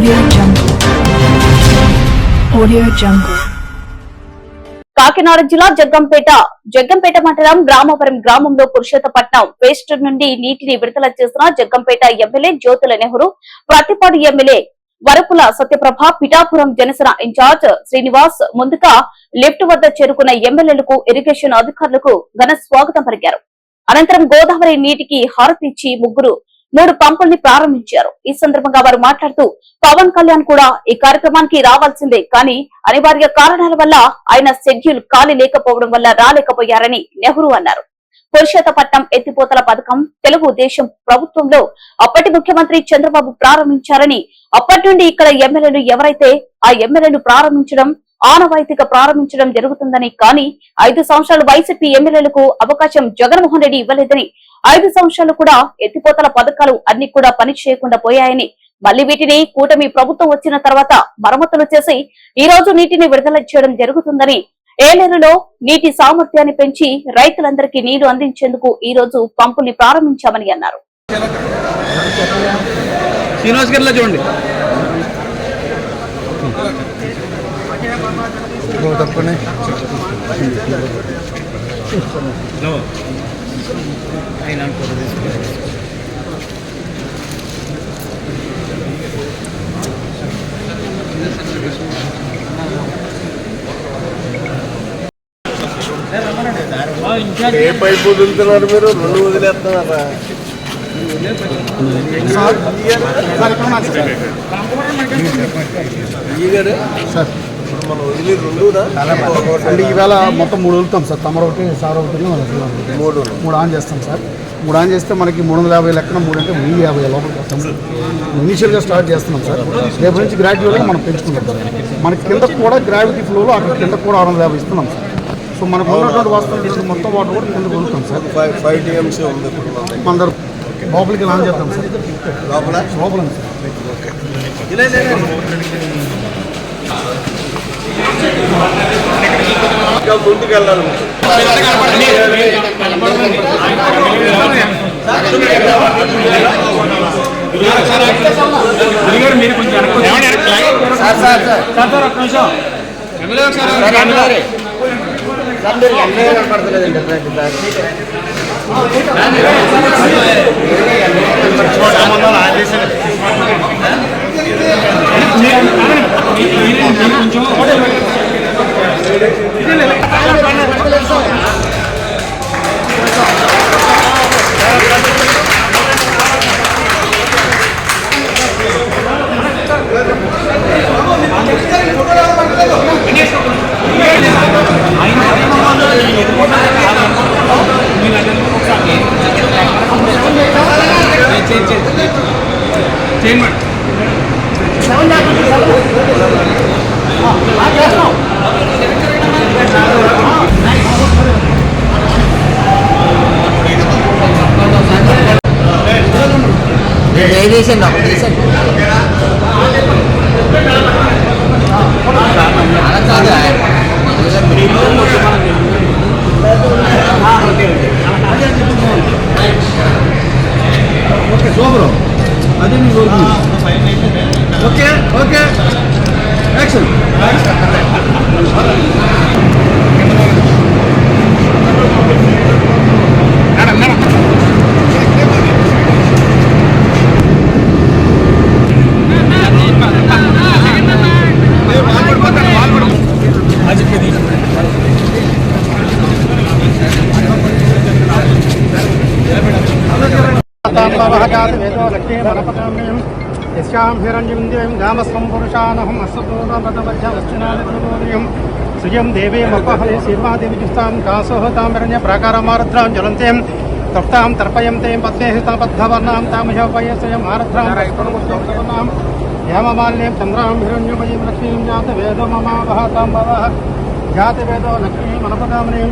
Audio Jungle. Audio Jungle. Kakinada జిల్లా జగ్గంపేట మండలం గ్రామవరం గ్రామంలో పురుషోత్తపట్నం వేస్ట్ నుండి నీటిని విడుదల చేసిన Jaggampeta MLA Jyothula Nehru, Prathipadu MLA Varupula Satyaprabha, Pithapuram Janasena incharge Srinivas ముందుగా లిఫ్ట్ వద్ద చేరుకున్న ఎమ్మెల్యేలకు ఇరిగేషన్ అధికారులకు ఘన స్వాగతం పలికారు. అనంతరం గోదావరి నీటికి హారతి ఇచ్చి మూడు పంపుల్ని ప్రారంభించారు. ఈ సందర్భంగా వారు మాట్లాడుతూ పవన్ కళ్యాణ్ కూడా ఈ కార్యక్రమానికి రావాల్సిందే, కానీ అనివార్య కారణాల వల్ల ఆయన షెడ్యూల్ ఖాళీ లేకపోవడం వల్ల రాలేకపోయారని నెహ్రూ అన్నారు. పురుషోత్తపట్నం ఎత్తిపోతల పథకం తెలుగుదేశం ప్రభుత్వంలో అప్పటి ముఖ్యమంత్రి చంద్రబాబు ప్రారంభించారని, అప్పటి నుండి ఇక్కడ ఎమ్మెల్యేలు ఎవరైతే ఆ ఎమ్మెల్యేలు ప్రారంభించడం ఆనవాయితీగా ప్రారంభించడం జరుగుతుందని, కానీ 5 సంవత్సరాలు వైసీపీ ఎమ్మెల్యేలకు అవకాశం జగన్మోహన్ రెడ్డి ఇవ్వలేదని, 5 సంవత్సరాలు కూడా ఎత్తిపోతల పథకాలు అన్ని కూడా పని చేయకుండా పోయాయని, మళ్లీ వీటిని కూటమి ప్రభుత్వం వచ్చిన తర్వాత మరమ్మతులు చేసి ఈ రోజు నీటిని విడుదల చేయడం జరుగుతుందని, ఏలేరులో నీటి సామర్థ్యాన్ని పెంచి రైతులందరికీ నీరు అందించేందుకు ఈ రోజు పంపుల్ని ప్రారంభించామని అన్నారు. ఏ పైపు వదులుతున్నారు మీరు? 2 వదిలేస్తున్నారా? అంటే ఈవేళ మొత్తం 3 వదులుతాం సార్. తమరు ఒకటి, సార్ ఒకటి, 3 ఆన్ చేస్తాం సార్. 3 ఆన్ చేస్తే మనకి 350 లెక్కన 3 అంటే 1050 లోపలికి వస్తాం సార్. ఇనీషియల్గా స్టార్ట్ చేస్తున్నాం సార్. రేపు నుంచి గ్రాడ్యువల్గా మనం పెంచుకుంటాం సార్. మనకి కింద కూడా గ్రావిటీ ఫ్లోలో అక్కడ కింద కూడా 650 ఇస్తున్నాం సార్. సో మనకు ఉన్నటువంటి వస్తువులు మొత్తం వాటర్ కూడా కింద కొడుతాం సార్. 5 TMC ఉంది మన దగ్గర. లోపలికి లాంచ్ చేద్దాం సార్. లోపల సార్. ఇంకా ముందుకు వెళ్ళాలి. Okay action. సుయం దేవేమపహలే శీర్వాదేవిజుస్తాం కాసోహతామిరణ్య ప్రాకారమారుద్రాం జ్వలంతేం తప్తాం తర్పయంతే పద్మేహితబద్ధవర్ణాం తామిహోపయస్వయం ఆరుద్రాం హేమమాల్యం చంద్రాం హిరణ్యమయీం లక్ష్మీం జాతవేదో మమావహతాం భవః జాతవేదో లక్ష్మీం అనపదామనీం